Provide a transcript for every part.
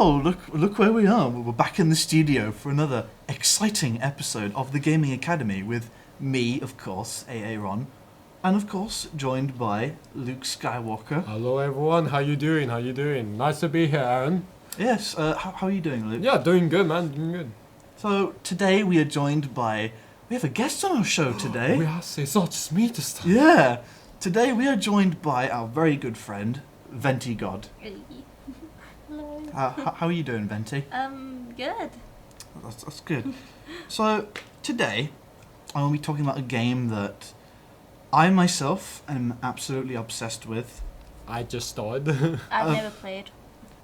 Oh, look where we are. We're back in the studio for another exciting episode of The Gaming Academy with me, of course, AA-ron, and of course joined by Luke Skywalker. Hello everyone, how you doing? How you doing? Nice to be here, Aaron. Yes, how are you doing, Luke? Yeah, doing good, man, doing good. So today we are joined by, we have a guest on our show today. We are say such sweet stuff. Yeah, today we are joined by our very good friend, Venti God. Hello. How are you doing, Venti? Good. That's good. So today I will be talking about a game that I myself am absolutely obsessed with. I just started. I've never played.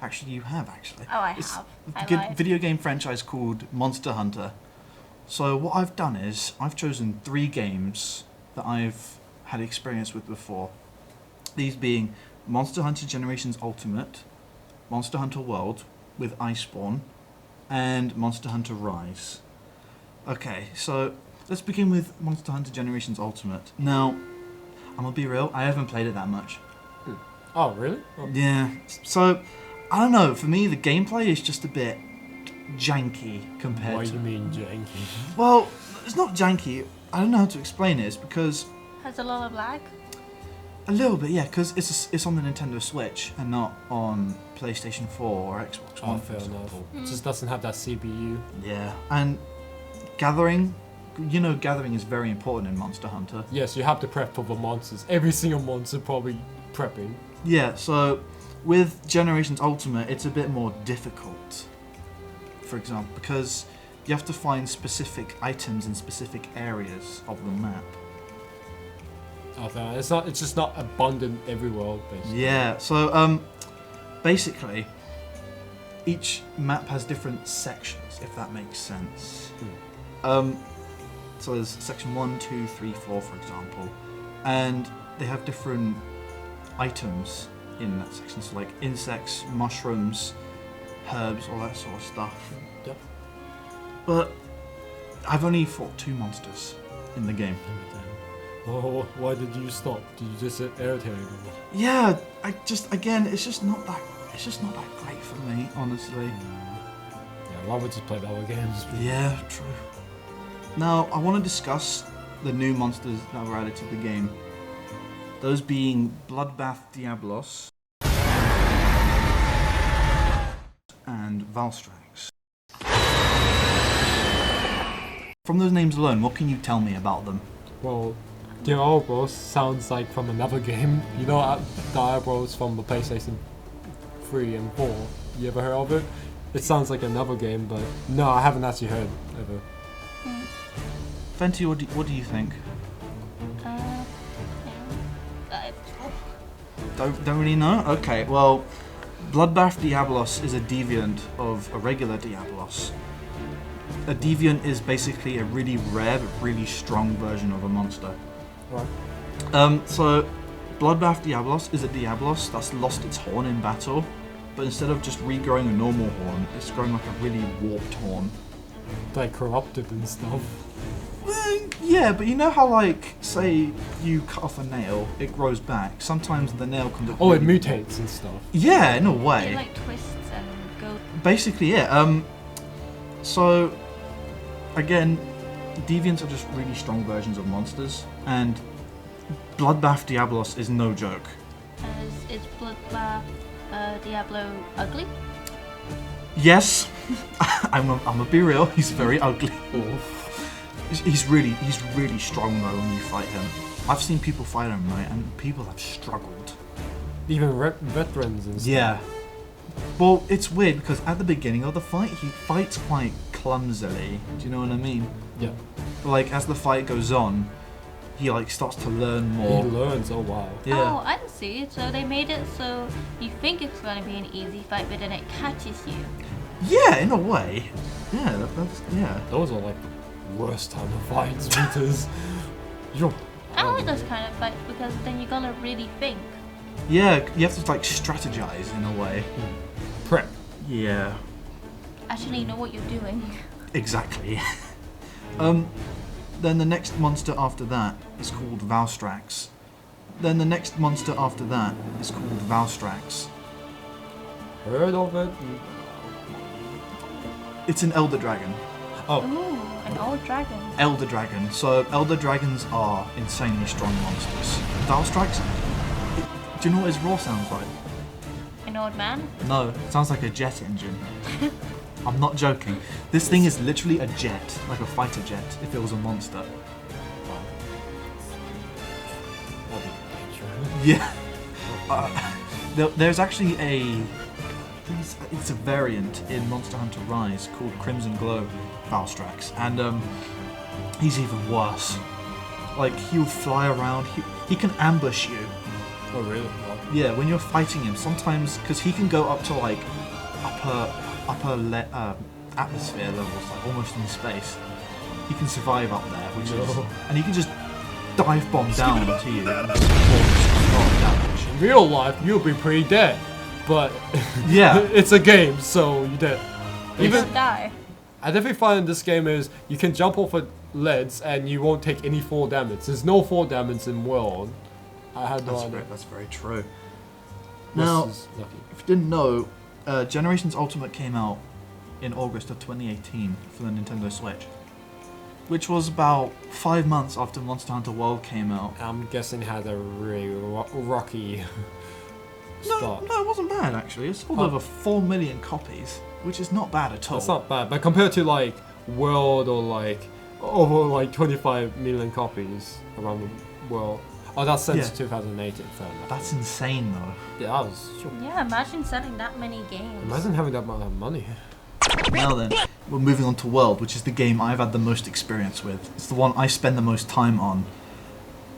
Actually, you have actually. Oh, I It's have. a I good lied. video game franchise called Monster Hunter. So what I've done is I've chosen 3 games that I've had experience with before. These being Monster Hunter Generations Ultimate, Monster Hunter World with Iceborne, and Monster Hunter Rise. Okay, so let's begin with Monster Hunter Generations Ultimate. Now, I'm gonna be real, I haven't played it that much. Oh, really? Oh. Yeah, so I don't know, for me the gameplay is just a bit janky compared What to... do you mean janky? Well, it's not janky, I don't know how to explain it, it's because... Has a lot of lag. A little bit, yeah, because it's on the Nintendo Switch and not on PlayStation 4 or Xbox One. Oh, fair enough. It just doesn't have that CPU. Yeah, and gathering, you know, gathering is very important in Monster Hunter. Yes, you have to prep for the monsters. Every single monster probably prepping. Yeah, so with Generations Ultimate, it's a bit more difficult, for example, because you have to find specific items in specific areas of the map. Oh, fair enough. It's just not abundant everywhere, basically. Yeah, so basically, each map has different sections, if that makes sense. So there's section 1, 2, 3, 4, for example, and they have different items in that section, so like insects, mushrooms, herbs, all that sort of stuff. Yeah. But I've only fought 2 monsters in the game. Oh, why did you stop? Did you just get irritated? Yeah, again, it's just not that great for me, honestly. Yeah, why would you play the other games? Yeah, true. Now, I want to discuss the new monsters that were added to the game. Those being Bloodbath Diablos and Valstrax. From those names alone, what can you tell me about them? Well, Diablos sounds like from another game. You know Diablos from the PlayStation 3 and 4. You ever heard of it? It sounds like another game, but no, I haven't actually heard ever. Venti, what do you think? Don't really know? Okay, well, Bloodbath Diablos is a deviant of a regular Diablos. A deviant is basically a really rare but really strong version of a monster. Right. So Bloodbath Diablos is a Diablos that's lost its horn in battle, but instead of just regrowing a normal horn, it's growing like a really warped horn. Like corrupted and stuff. Well, yeah, but you know how, like, say you cut off a nail, it grows back. Sometimes the nail can look Oh, it really mutates and stuff. Yeah, in a way. It like twists and goes. Basically, yeah. So, again, deviants are just really strong versions of monsters, and Bloodbath Diablos is no joke. Is Bloodbath Diablo ugly? Yes, I'm gonna be real. He's very ugly. He's really strong though when you fight him. I've seen people fight him, right, and people have struggled. Even veterans and stuff. Yeah. Well, it's weird because at the beginning of the fight, he fights quite clumsily. Do you know what I mean? Yeah. But like as the fight goes on, he like starts to learn more. He learns. Oh wow. Yeah. Oh, I see. So they made it so you think it's going to be an easy fight, but then it catches you. Yeah, in a way. Yeah, yeah. Those are like the worst time to fight beaters. I like those kind of fights because then you gotta really think. Yeah, you have to like strategize in a way. Prep. Yeah. Actually know what you're doing. Exactly. Then the next monster after that is called Valstrax. Then the next monster after that is called Valstrax. Heard of it? It's an elder dragon. Oh, Ooh, an old dragon. Elder dragon. So elder dragons are insanely strong monsters. Vowel strikes. Do you know what his roar sounds like? An old man. No, it sounds like a jet engine. I'm not joking. This thing is literally a jet, like a fighter jet, if it was a monster. that'd be dangerous. Yeah. There's actually it's a variant in Monster Hunter Rise called Crimson Glow Valstrax, and he's even worse. Like, he'll fly around, he can ambush you. Oh, really? Wow. Yeah, when you're fighting him, sometimes, because he can go up to like atmosphere levels, like almost in space. He can survive up there, which is, and he can just dive bomb down to you and just cause a lot of damage. In real life, you'll be pretty dead, but Yeah. it's a game, so you're dead. You Even don't die. I definitely find in this game is you can jump off of leads and you won't take any fall damage. There's no fall damage in World. I had no idea. That's very true. This Now, is lucky. if you didn't know, Generations Ultimate came out in August of 2018 for the Nintendo Switch, which was about 5 months after Monster Hunter World came out. I'm guessing it had a really rocky start. No, it wasn't bad actually. It sold over 4 million copies, which is not bad at all. That's not bad, but compared to like World or like over like 25 million copies around the world. Oh, that's since Yeah. 2018. That's insane though. Yeah, that was sure. Yeah, imagine selling that many games. Imagine having that amount of money. Now then, we're moving on to World, which is the game I've had the most experience with. It's the one I spend the most time on.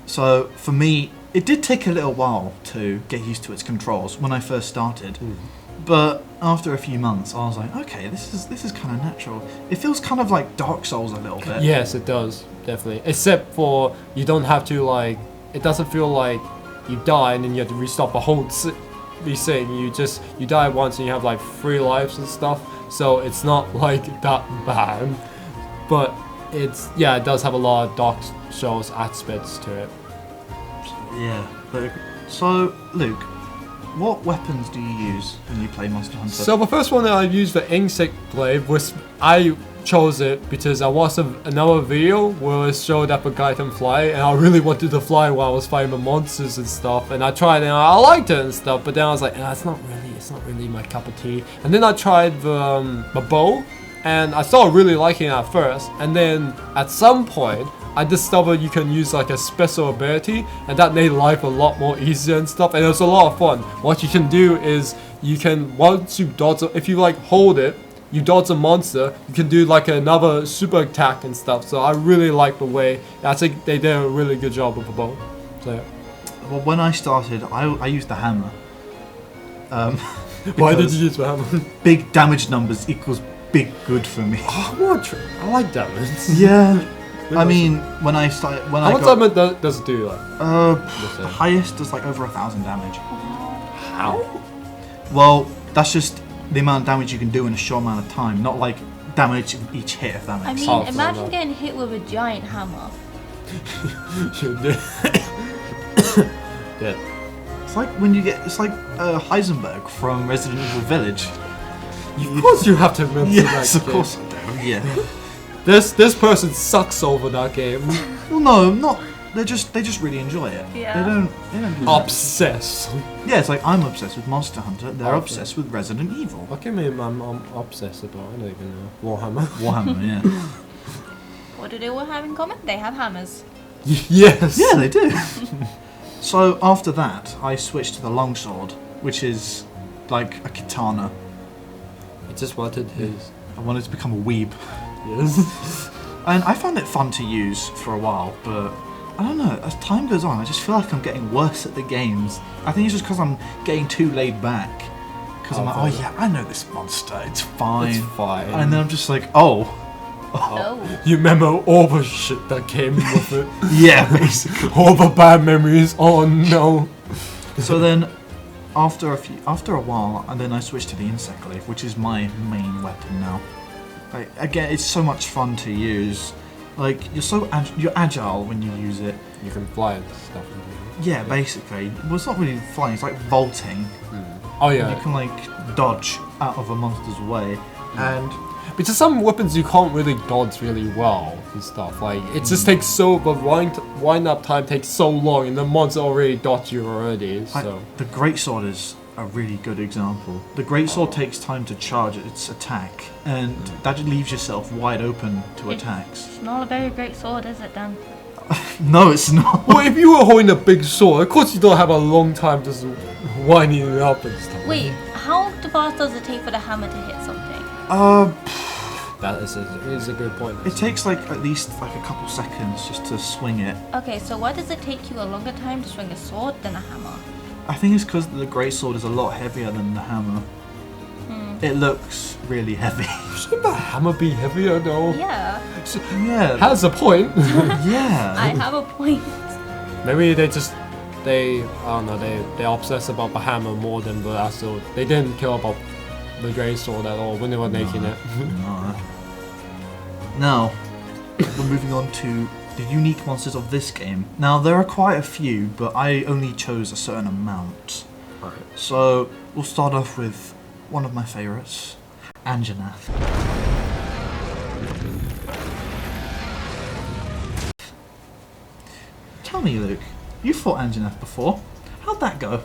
So for me, it did take a little while to get used to its controls when I first started. But after a few months, I was like, okay, this is kind of natural. It feels kind of like Dark Souls a little bit. Yes, it does, definitely. Except for you don't have to like. It doesn't feel like you die and then you have to restart the whole thing. You die once and you have like 3 lives and stuff. So it's not like that bad. But it does have a lot of Dark Souls aspects to it. Yeah. So, Luke, what weapons do you use when you play Monster Hunter? So the first one that I used, the Insect Blade, was I chose it because I watched another video where it showed that the guy can fly, and I really wanted to fly while I was fighting the monsters and stuff. And I tried and I liked it and stuff, but then I was like, it's not really my cup of tea. And then I tried the bow, and I started really liking it at first. And then at some point, I discovered you can use like a special ability, and that made life a lot more easier and stuff, and it was a lot of fun. What you can do is you can, once you dodge, if you like hold it, you dodge a monster, you can do like another super attack and stuff. So I really like the way, I think they did a really good job with the bow. So yeah. Well, when I started, I used the hammer. Why did you use the hammer? Big damage numbers equals big good for me. Oh, what? I like damage. Yeah. I mean, when I How much damage does it do? Like? The highest does like over 1,000 damage. How? Well, that's just the amount of damage you can do in a short amount of time, not like damage each hit, if that I makes mean, sense. fair imagine enough. getting hit with a giant hammer. Yeah. It's like when you get, it's like Heisenberg from Resident Evil Village. Of course you have to remember Yes, that of game. course I do. Yeah. This person sucks over that game. Well, no, not. They just really enjoy it. Yeah. They don't. Do Obsessed. Yeah, it's like I'm obsessed with Monster Hunter. They're Okay. obsessed with Resident Evil. What game I'm obsessed about? I don't even know. Warhammer. Warhammer, yeah. What do they all have in common? They have hammers. Yes. Yeah, they do. So after that, I switched to the longsword, which is like a katana. He just wanted his. I wanted to become a weeb. Yes. And I found it fun to use for a while, but I don't know, as time goes on, I just feel like I'm getting worse at the games. I think it's just because I'm getting too laid back. Because I'm like, oh yeah, I know this monster, it's fine. It's fine. And then I'm just like, oh. Oh. You remember all the shit that came with it? Yeah, basically. All the bad memories. Oh no. So then, after a while, and then I switched to the insect glaive, which is my main weapon now. Like, again, it's so much fun to use. Like, you're agile when you use it. You can fly and stuff. Yeah, basically. Well, it's not really flying, it's like vaulting. Oh yeah. You can like dodge out of a monster's way. And Because some weapons you can't really dodge really well and stuff. Like it just takes wind up time takes so long, and the monster already dodged you already. So The greatsword is a really good example. The greatsword takes time to charge its attack, and that leaves yourself wide open to attacks. It's not a very great sword, is it, Dan? No, it's not. well, if you were holding a big sword, of course you don't have a long time just winding it up and stuff. Wait, how fast does it take for the hammer to hit something? That is a good point. It takes like at least like a couple seconds just to swing it. Okay, so why does it take you a longer time to swing a sword than a hammer? I think it's because the greatsword is a lot heavier than the hammer. It looks really heavy. Shouldn't the hammer be heavier though? Yeah, Yeah. Has a point. Yeah. I have a point. Maybe they I don't know, they obsess about the hammer more than the actual. They didn't care about the grey sword at all when they were making it. No. Now, we're moving on to the unique monsters of this game. Now, there are quite a few, but I only chose a certain amount. Right. So, we'll start off with one of my favourites, Anjanath. Tell me, Luke, you fought Anjanath before. How'd that go?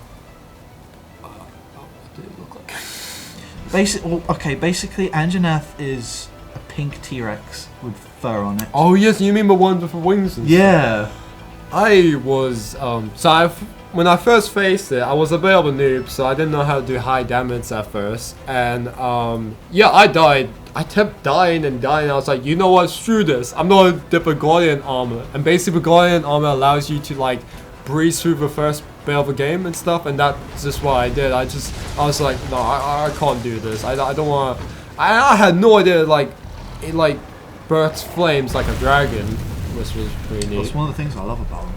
What did it look like? Basically, Anjanath is a pink T-Rex with fur on it. Oh yes, you mean the one with the wings and stuff. Yeah. I was when I first faced it, I was a bit of a noob, so I didn't know how to do high damage at first, and yeah, I died. I kept dying and dying. I was like, you know what? Screw this. I'm gonna dip a Guardian armor, and basically, Guardian armor allows you to like breeze through the first bit of a game and stuff, and that's just what I did. I was like, no, I can't do this. I don't want. I had no idea it bursts flames like a dragon, which was pretty neat. That's one of the things I love about him.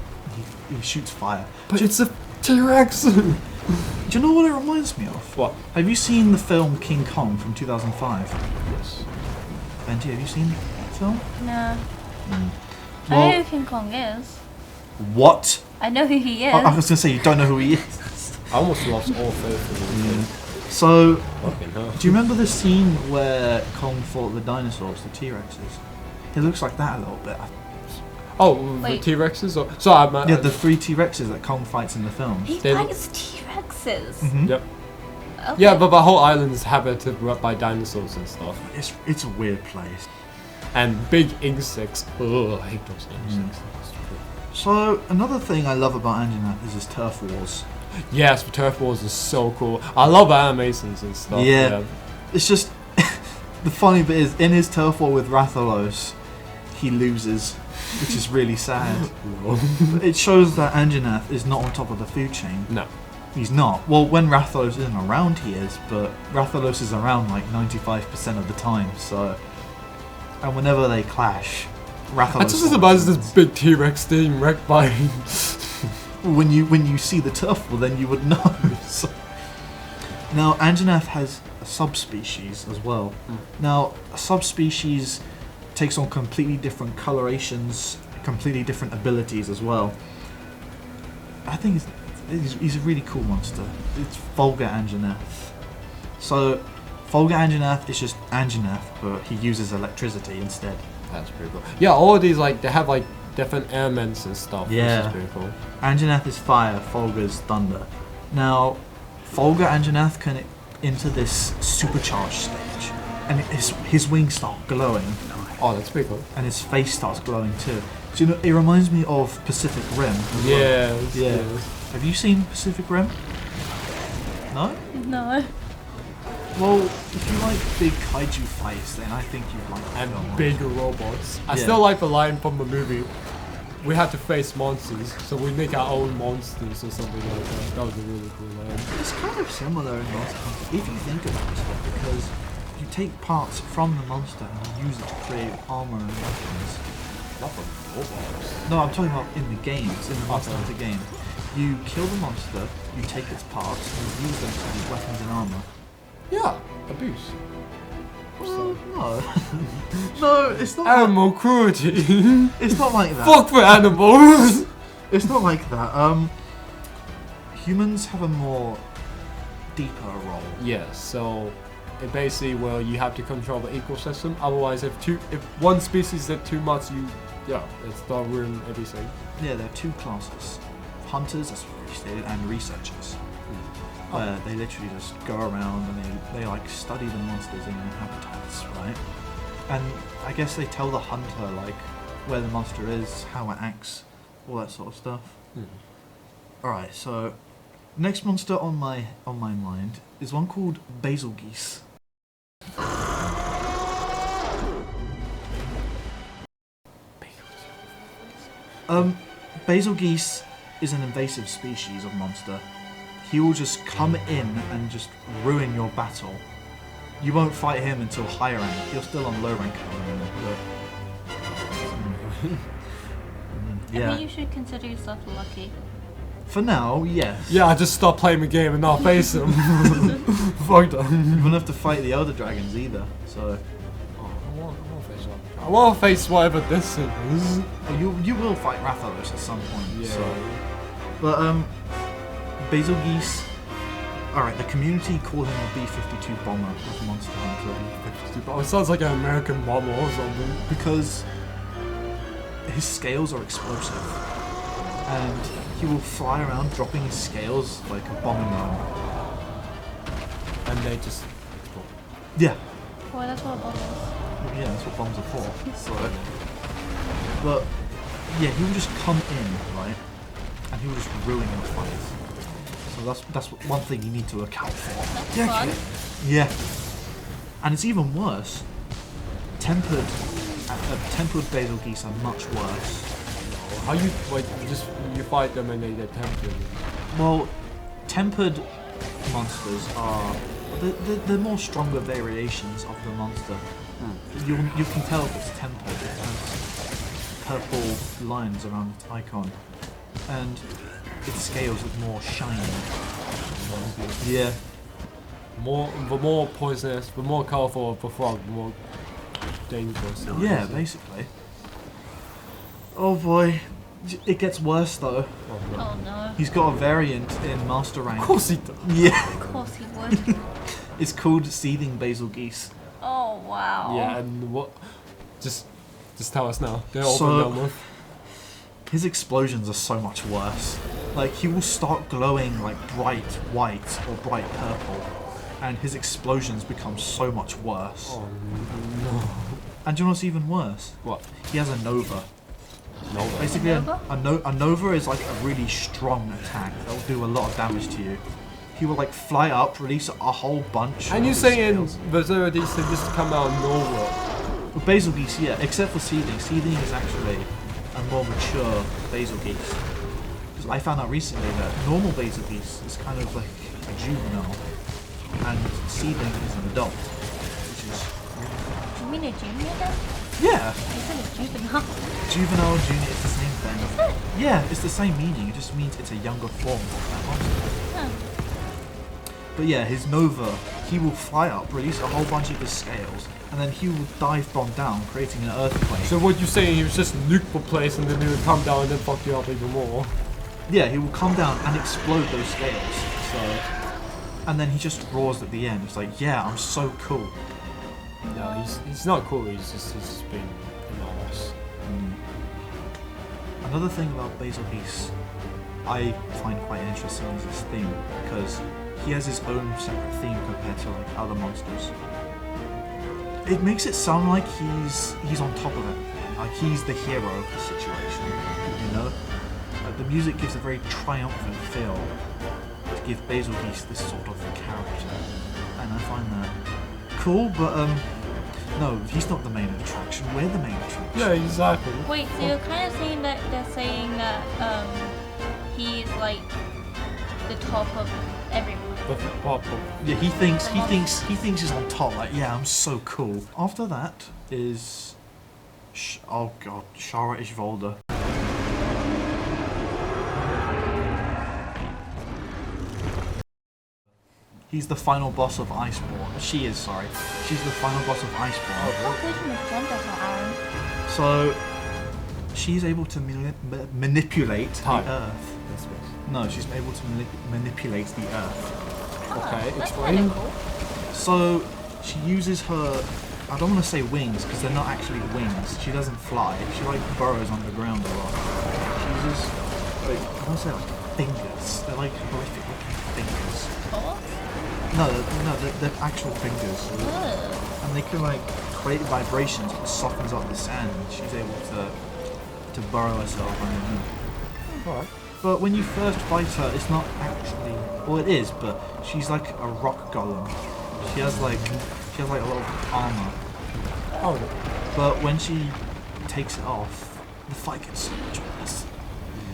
He shoots fire. But it's a T-Rex. Do you know what it reminds me of? What? Have you seen the film King Kong from 2005? Yes. Venti, have you seen that film? No. I Well- know who King Kong is. What? I know who he is. I was gonna say you don't know who he is. I almost lost all faith in him. So, Fucking hell. do you remember the scene where Kong fought the dinosaurs, the T-Rexes? It looks like that a little bit. Oh, Wait. the T-Rexes? Or, sorry, Yeah, the 3 T-Rexes that Kong fights in the film. He They- fights T-Rexes. Mhm. Yep. Okay. Yeah, but the whole island is habited by dinosaurs and stuff. It's a weird place. And big insects. Ugh, I hate those insects. So, another thing I love about Anjanath is his turf wars. Yes, the turf wars is so cool. I love animations and stuff. Yeah. It's just, the funny bit is, in his turf war with Rathalos, he loses, which is really sad. But it shows that Anjanath is not on top of the food chain. No. He's not. Well, when Rathalos isn't around, he is, but Rathalos is around like 95% of the time, so... And whenever they clash, Rathalos... I just imagine this big T-Rex being wrecked by... When you see the turf war, then you would know. So- Now, Anjanath has a subspecies as well. Now, a subspecies takes on completely different colorations, completely different abilities as well. I think he's a really cool monster. It's Vulgar Anjanath. So, Vulgar Anjanath is just Anjanath, but he uses electricity instead. That's pretty cool. Yeah, all of these, like, they have, like, different elements and stuff. Yeah. Which is pretty cool. Anjanath is fire, Fulgur's thunder. Now, Vulgar Anjanath can enter this supercharged stage, and his wings start glowing, Oh, that's pretty cool. and his face starts glowing too. So, you know, it reminds me of Pacific Rim. as well. Yeah. Yeah. Have you seen Pacific Rim? No? No. Well, if you like big kaiju fights, then I think you'd like the And film. big robots. I Yeah. still like the line from the movie. We had to face monsters, so we make our own monsters or something like that. That was a really cool line. It's kind of similar in Monster Hunter, if you think about it, because you take parts from the monster and you use it to create armor and weapons. Not the robots. No, I'm talking about in the games, in the Monster Okay. Hunter game. You kill the monster, you take its parts, and you use them to make weapons and armor. Yeah, abuse. Well, no. No, it's not. Animal cruelty. It's not like that. Fuck for animals. It's not like that. Humans have a more deeper role. Yeah, so it basically will you have to control the ecosystem. Otherwise, if one species did too much, it's gonna ruin everything. Yeah, there are two classes: hunters, as we stated, and researchers. Where they literally just go around and they like study the monsters in their habitats, right? And I guess they tell the hunter like where the monster is, how it acts, all that sort of stuff. Alright, so next monster on my mind is one called Basil Geese. Basil Geese is an invasive species of monster. He will just come in and just ruin your battle. You won't fight him until higher rank. You're still on low rank at the moment, but I think you should consider yourself lucky. For now, yes. Yeah, I just stop playing the game and not face him. Fuck them. You won't have to fight the other dragons either, so... I want to face whatever this is. You will fight Rathalos at some point, yeah. So... But, Basil Geese... Alright, the community call him the B-52 bomber of Monster Hunter. B-52 bomber? It sounds like an American bomber or something. Because his scales are explosive. And he will fly around dropping his scales like a bombing ram. And they just explode. Yeah. Well, that's what a bomb is. Well, yeah, that's what bombs are for. So, but yeah, he will just come in, right? And he will just ruin your fights. So that's one thing you need to account for. That's fun. Yeah. And it's even worse. Tempered Basil Geese are much worse. How you you fight them and they get tempered? Well, tempered monsters are they're more stronger variations of the monster. You can tell if it's tempered. It has purple lines around its icon, and its scales look more shiny. Yeah. The more poisonous, the more colourful the frog, the more dangerous. Yeah, basically. Oh boy. It gets worse though. Oh no. He's got a variant in Master Rank. Of course he does. Yeah. Of course he would. It's called Seething Basil Geese. Oh wow. Yeah, and what? Just tell us now. They're all So- done with. His explosions are so much worse. Like, he will start glowing like bright white or bright purple, and his explosions become so much worse. Oh no. And do you know what's even worse? What? He has a Nova. Nova? Basically, Nova? a Nova is like a really strong attack that will do a lot of damage to you. He will like fly up, release a whole bunch. And of you his saying scales. there's already these things just come out of nowhere? Well, Basil Geese, yeah, except for Seething. Seething is actually a more mature Basil Geese. Because I found out recently that normal Basil Geese is kind of like a juvenile, and Seething is an adult, which is You mean a junior then? yeah. You said a juvenile. Juvenile, junior, it's the same thing. Yeah, it's the same meaning. It just means it's a younger form of that monster. Huh. But yeah, his Nova, he will fly up, release a whole bunch of his scales, and then he will dive bomb down, creating an earthquake. So what you saying? He was just nuke the place and then he would come down and then fuck you up even more. Yeah, he will come down and explode those scales. So, and then he just roars at the end. It's like, yeah, I'm so cool. No, he's not cool. He's just being an ass. Another thing about Basil Geese I find quite interesting is his theme, because he has his own separate theme compared to like other monsters. It makes it sound like he's on top of it, like he's the hero of the situation, you know? Like the music gives a very triumphant feel to give Basil Geese this sort of character, and I find that cool, but no, he's not the main attraction, we're the main attraction. Yeah, exactly. Wait, so you're kind of saying that they're saying that he's like the top of everyone. Yeah, he thinks he's on top. Like, yeah, I'm so cool. After that is, oh god, Shara Ishvolda. He's the final boss of Iceborne. She is, sorry. She's the final boss of Iceborne. How good you magenta for Aaron? So, she's able to manipulate Time. the Earth. No, she's able to manipulate the Earth. Okay, That's explain. kinda cool. So, she uses her, I don't want to say wings because they're not actually wings. She doesn't fly. She like burrows on the ground a lot. She uses, like, I want to say like fingers. They're like horrific looking fingers. Paws? No, they're actual fingers. Ugh. And they can like create vibrations that softens up the sand. She's able to burrow herself underneath. Alright. But when you first fight her, it's not actually, well it is, but she's like a rock golem. She has like a lot of armor. Oh. But when she takes it off, the fight gets so much worse.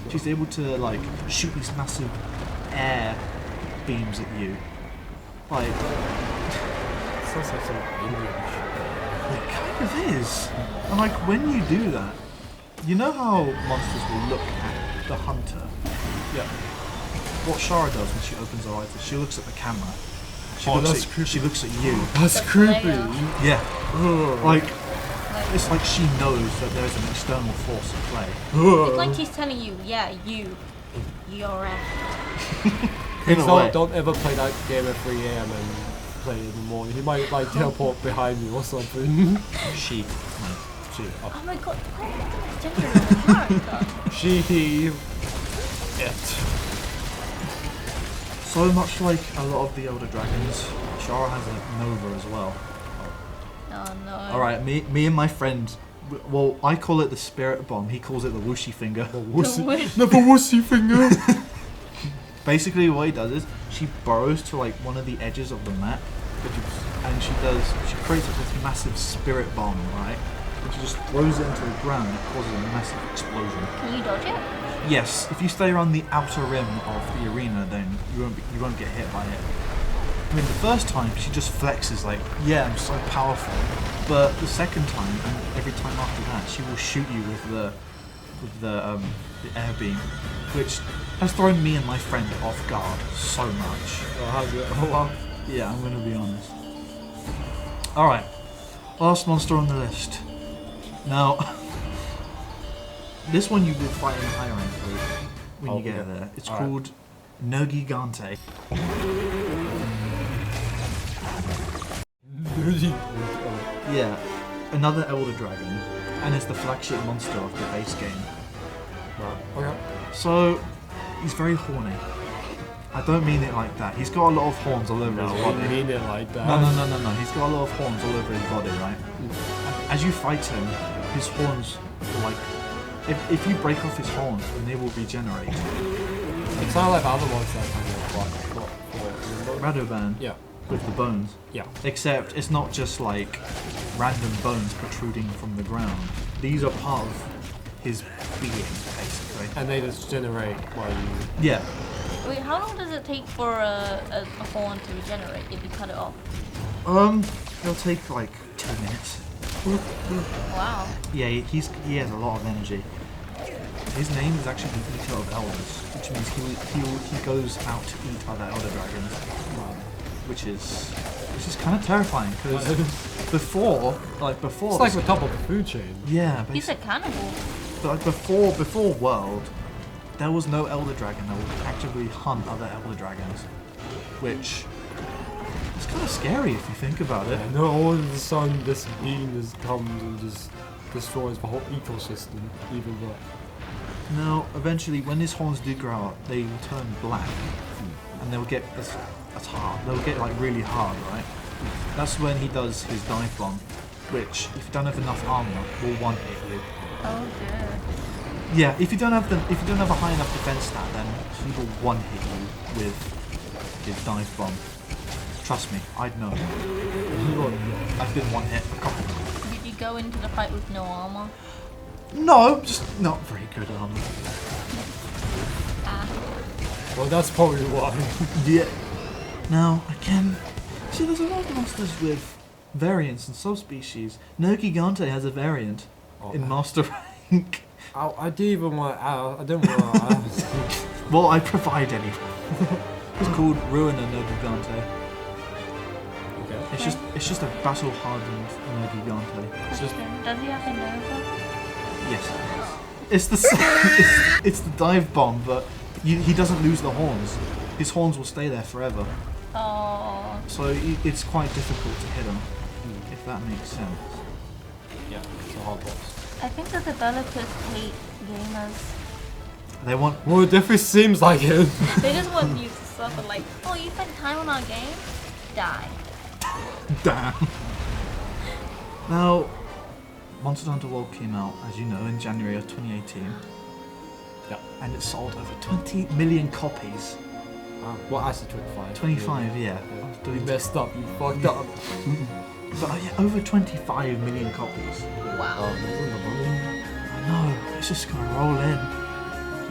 She's able to like shoot these massive air beams at you. Like, Sounds like some Indian it kind of is. And like when you do that, you know how monsters will look at the hunter? Yeah. What Shara does when she opens her eyes is she looks at the camera. She Oh, looks that's at, creepy. She looks at you. That's The creepy. player. Yeah. Ugh. Like, it's like she knows that there's an external force at play. It's like she's telling you, yeah, you're right. In a way. Don't ever play that game at 3 AM and play it in the morning. He might like teleport behind you or something. She. No. She. Oh my god, genuine character. She. It. So much like a lot of the Elder Dragons, Shara has a Nova as well. Oh no. Alright, me and my friend, well, I call it the Spirit Bomb, he calls it the Whooshy Finger. The wussy. wish. Never wussy finger. Basically what he does is, she burrows to like one of the edges of the map, and she creates like this massive Spirit Bomb, right? And she just throws it into the ground and it causes a massive explosion. Can you dodge it? Yes, if you stay around the outer rim of the arena, then you won't get hit by it. I mean, the first time she just flexes like, yeah, I'm so powerful. But the second time, and every time after that, she will shoot you with the air beam, which has thrown me and my friend off guard so much. Oh, how's it? Oh, wow. Yeah, I'm gonna be honest. All right, last monster on the list. Now. This one you did fight in high rank when you get there. It's called Nogigante. Yeah, another Elder Dragon, and it's the flagship monster of the base game. Right. Okay. So, he's very horny. I don't mean it like that. He's got a lot of horns all over his I body. mean it like that. No. He's got a lot of horns all over his body, right? And as you fight him, his horns will like... If you break off his horns, then they will regenerate. It's not like other ones that kind of like Radovan yeah. with the bones. Yeah. Except it's not just like random bones protruding from the ground. These are part of his being, basically. And they just generate while you. Yeah. Wait, how long does it take for a horn to regenerate if you cut it off? It'll take like 2 minutes. Wow. Yeah, he has a lot of energy. His name is actually the Eater of Elders, which means he goes out to eat other Elder Dragons, which is kind of terrifying because before It's like the top of the food chain. yeah, He's a basically, cannibal. but like before World, there was no Elder Dragon that would actively hunt other Elder Dragons, which is kind of scary if you think about it. And all of a sudden, this being just comes and just destroys the whole ecosystem, even though. Now, eventually, when his horns do grow out, they will turn black, and they'll get as hard. They'll get like really hard, right? That's when he does his dive bomb, which, if you don't have enough armor, will one hit you. Oh dear. Yeah, if you don't have a high enough defense stat, then he will one hit you with his dive bomb. Trust me, I'd know. I've been one hit a couple times. Did you go into the fight with no armor? No, just not very good armor. Ah. Well, that's probably why. Yeah. Now, again, see, there's a lot of monsters with variants and subspecies. Nogigante has a variant in Master Rank. I didn't even want to. I didn't want to. Well, I provide anyway. It's called Ruiner Nogigante. Okay. It's just a battle hardened Nogigante. It's just. Does he have a Nova? Yes. It's the it's the dive bomb, but he doesn't lose the horns. His horns will stay there forever. Oh. So it's quite difficult to hit them, if that makes sense. Yeah, it's a hard boss. I think the developers hate gamers. They want. Well, it definitely seems like it. They just want you to suffer like, oh, you spent time on our game? Die. Damn. Now, Monster Hunter World came out, as you know, in January of 2018. Yeah. And it sold over 20 million copies. Well, actually 25. 25, yeah. You messed up, you fucked up. But yeah, over 25 million copies. Wow. Isn't the money? I know, it's just gonna roll in.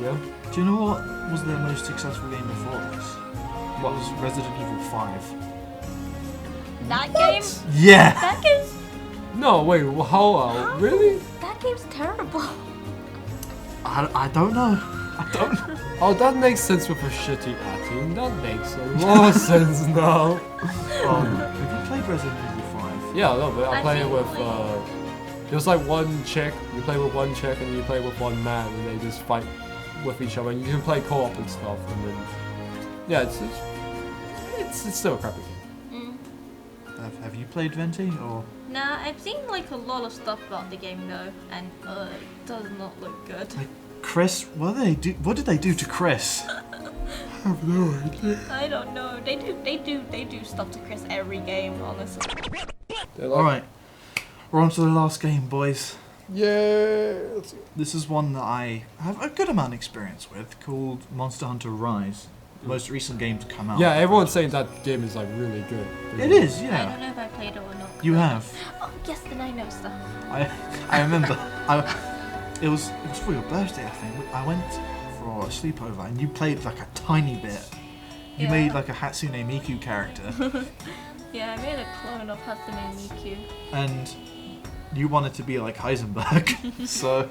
Yeah. Do you know what was their most successful game before this? What was Resident Evil 5? That game? Yeah! That game's... No, wait, how? Really? That game's terrible. I don't know. I don't know. Oh, that makes sense with a shitty acting. That makes a lot of sense now. Have you played Resident Evil 5? Yeah, a little bit. I I play it think, with, like- there's like one chick, you play with one chick and you play with one man and they just fight with each other and you can play co-op and stuff and then, yeah, it's still a crappy game. Have you played Venti or? Nah, I've seen like a lot of stuff about the game though, and it does not look good. Like Chris, what did they do to Chris? I have no idea. I don't know. They do stuff to Chris every game, honestly. Alright. We're on to the last game, boys. Yeah. This is one that I have a good amount of experience with, called Monster Hunter Rise. The most recent game to come out. Yeah, everyone's saying that game is like really good. It is, I yeah. don't know if I played it or not. You have. Oh yes, then I know stuff. I remember. It was for your birthday, I think. I went for a sleepover and you played like a tiny bit. You Yeah. made like a Hatsune Miku character. Yeah, I made a clone of Hatsune Miku. And you wanted to be like Heisenberg. so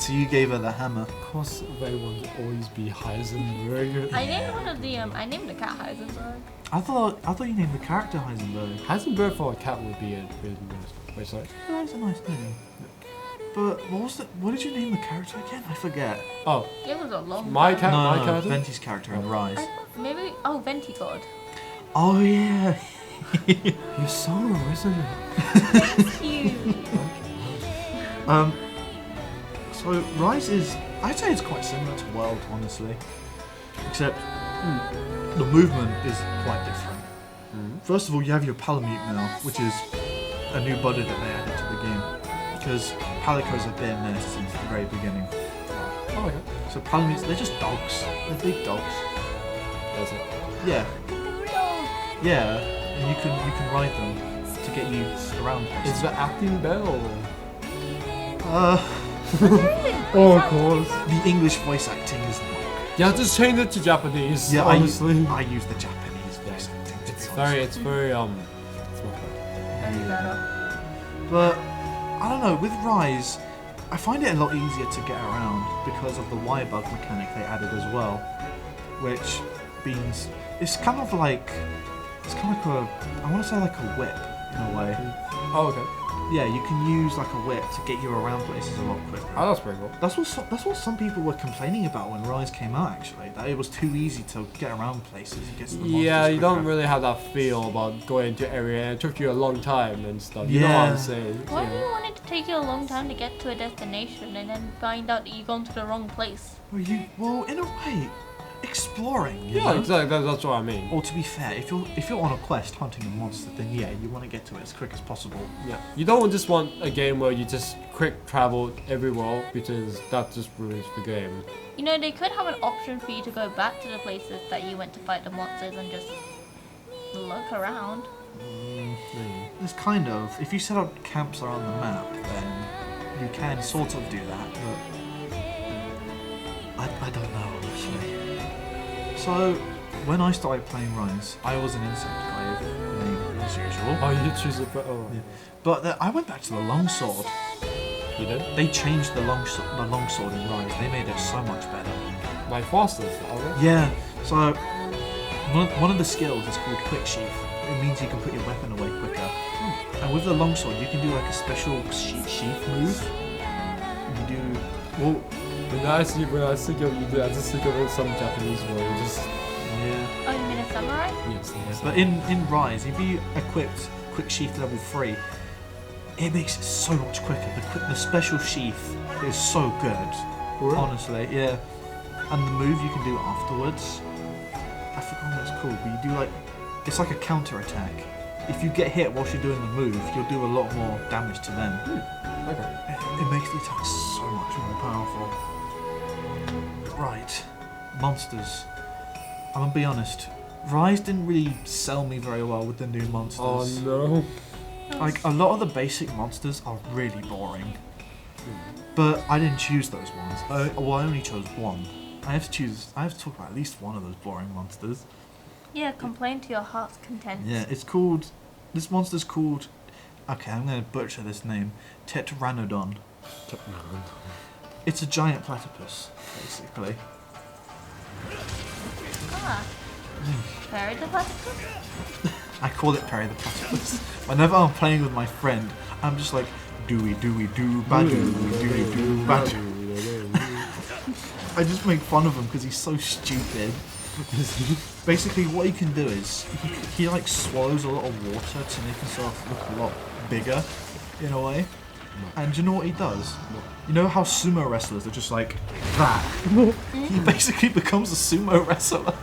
you gave her the hammer. Of course, they want to always be Heisenberg. I named one of the I named the cat Heisenberg. I thought you named the character Heisenberg. Heisenberg for a cat would be a really nice. Wait, sorry. Oh, that's a nice name. But what did you name the character again? I forget. Oh, It was a long My time. cat- No, character? Venti's character in Rise. I thought maybe Venti God. Oh yeah. you're so original. Cute. So Rise is, I'd say it's quite similar to World, honestly. Except the movement is quite different. First of all, you have your Palamute now, which is a new buddy that they added to the game. Because Palicos have been there since the very beginning. Oh, okay. So Palamutes, they're just dogs. They're big dogs. That's it. Yeah. Yeah. And you can ride them to get you around places. Is the acting bell? Oh, of course. The English voice acting is not. Yeah, just change it to Japanese. Yeah, honestly. I use the Japanese voice acting. to be It's honest. very, it's much better. Very better. But I don't know. With Rise, I find it a lot easier to get around because of the wire bug mechanic they added as well, which means it's kind of like a, I want to say like a whip in a way. Oh, okay. Yeah, you can use like a whip to get you around places a lot quicker. Oh, that's pretty cool. That's what some people were complaining about when Rise came out. Actually, that it was too easy to get around places. You get to the monsters Yeah, you don't quicker. really have that feel about going to area. It took you a long time and stuff. You know what Yeah. I'm saying? Why Yeah. do you want it to take you a long time to get to a destination and then find out that you've gone to the wrong place? Well, in a way, exploring. You Yeah, know? exactly. That's what I mean. Or to be fair, if you're on a quest hunting a monster, then yeah, you want to get to it as quick as possible. Yeah. You don't just want a game where you just quick travel everywhere because that just ruins the game. You know, they could have an option for you to go back to the places that you went to fight the monsters and just look around. There's kind of, if you set up camps around the map, then you can sort of do that, but I don't know honestly. So when I started playing Rise, I was an insect guy name as usual. Oh, you choose a oh. Yeah. But I went back to the longsword. You did? They changed the longsword in Rise. They made it so much better. Like Foster's, alright? Yeah. So one of the skills is called Quick Sheath. It means you can put your weapon away quicker. And with the longsword, you can do like a special sheath move. You do well. When I think of you do, I just think of some Japanese word. Just Yeah. Oh, you mean a samurai? Yes. But in Rise, if you equipped Quick Sheath level 3, it makes it so much quicker. The special sheath is so good. Really? Honestly, yeah. And the move you can do afterwards, I forgot what it's called, but you do like, it's like a counter attack. If you get hit whilst you're doing the move, you'll do a lot more damage to them. Okay. It makes the attack so much more powerful. Right, monsters. I'm gonna be honest, Rise didn't really sell me very well with the new monsters. Oh no. Like, a lot of the basic monsters are really boring. But I didn't choose those ones. I only chose one. I have to talk about at least one of those boring monsters. Yeah, complain to your heart's content. Yeah, this monster's called, okay, I'm going to butcher this name, Tetranodon. It's a giant platypus, basically. Ah. Perry the platypus? I call it Perry the Platypus. Whenever I'm playing with my friend, I'm just like, dooey dooey doo, badoo, dooey doo, badoo. I just make fun of him because he's so stupid. Basically, what he can do is he like swallows a lot of water to make himself look a lot bigger, in a way. And do you know what he does? You know how sumo wrestlers are just like that? He basically becomes a sumo wrestler.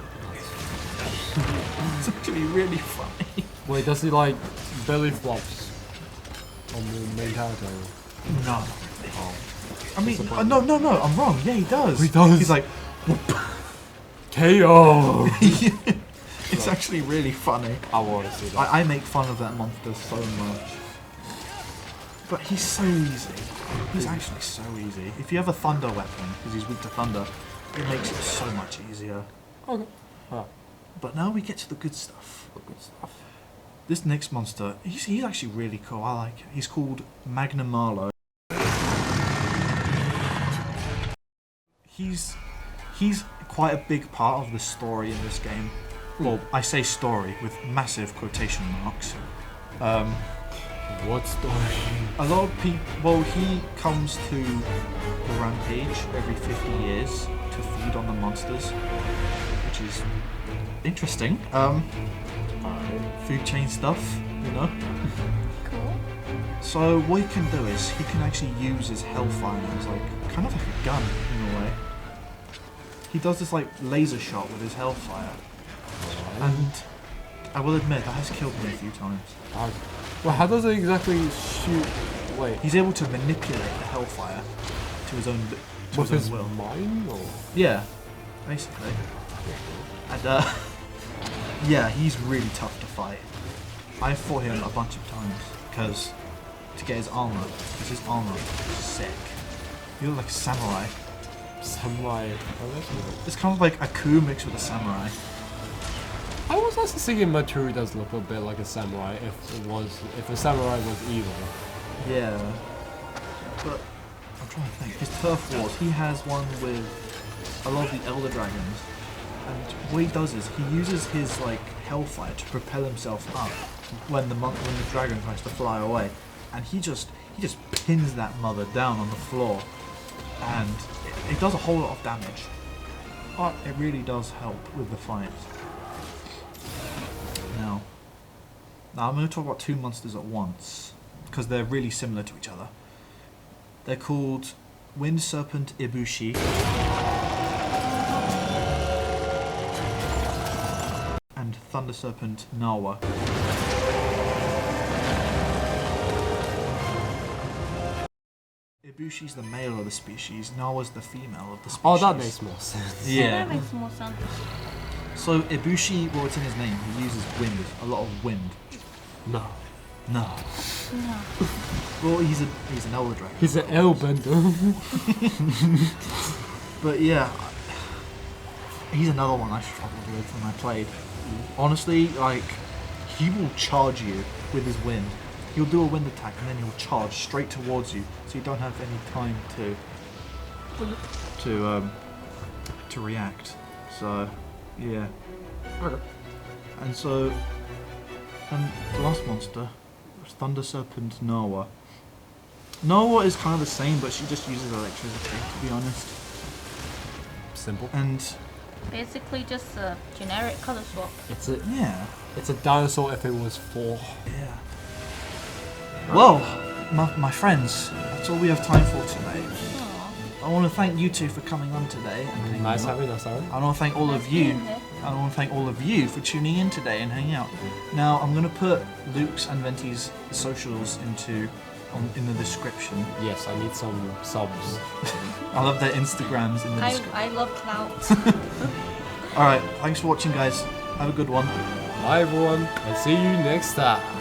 It's actually really funny. Wait, does he like belly flops on the main character? No. Oh. I mean, no, I'm wrong. Yeah, he does. He does. He's like, KO! it's actually really funny. I want to see that. I make fun of that monster so much. But he's so easy. He's actually so easy. If you have a thunder weapon, because he's weak to thunder, it makes it so much easier. Okay. Alright. But now we get to the good stuff. Good stuff. This next monster, he's actually really cool. I like it. He's called Magnum. He's quite a big part of the story in this game. Well, I say story with massive quotation marks. What story? A lot of people. Well, he comes to the rampage every 50 years to feed on the monsters, which is interesting. Food chain stuff, you know. Cool. So what he can do is he can actually use his hellfire as like kind of like a gun in a way. He does this like laser shot with his hellfire, and I will admit that has killed me a few times. Well, how does it exactly shoot? Wait, He's able to manipulate the hellfire to his own with his will. mind, or Yeah, basically. And yeah, he's really tough to fight. I fought him a bunch of times because to get his armor, because his armor is sick. You look like a samurai. samurai? Oh, that's cool. It's kind of like a coup mixed with a samurai. I was also thinking Matsuri does look a bit like a samurai if a samurai was evil. Yeah, but I'm trying to think. His turf wars, he has one with a lot of the elder dragons, and what he does is he uses his like hellfire to propel himself up when the dragon tries to fly away, and he just pins that mother down on the floor, and it does a whole lot of damage. But it really does help with the fight. Now I'm going to talk about two monsters at once, because they're really similar to each other. They're called Wind Serpent Ibushi and Thunder Serpent Nawa. Ibushi's the male of the species, Nawa's the female of the species. Oh, that makes more sense. Yeah. That makes more sense. So Ibushi, well, it's in his name, he uses wind, a lot of wind. No. No. No. Well, he's an elder dragon. He's an airbender. But yeah, he's another one I struggled with when I played. Honestly, like, he will charge you with his wind. He'll do a wind attack and then he'll charge straight towards you, so you don't have any time to react. So, yeah. Okay. And so, the last monster was Thunder Serpent Nawa. Nawa is kind of the same, but she just uses electricity, to be honest. Simple. And Basically just a generic color swap. Yeah. It's a dinosaur if it was 4. Yeah. Well, my friends, that's all we have time for today. Aw. I want to thank you two for coming on today. And hanging Nice out. having us, Aaron. I want to thank all of Nice you. being here. I want to thank all of you for tuning in today and hanging out. Now, I'm going to put Luke's and Venti's socials in the description. Yes, I need some subs. I love their Instagrams in the description. I love clout. Alright, thanks for watching, guys. Have a good one. Bye everyone, and see you next time.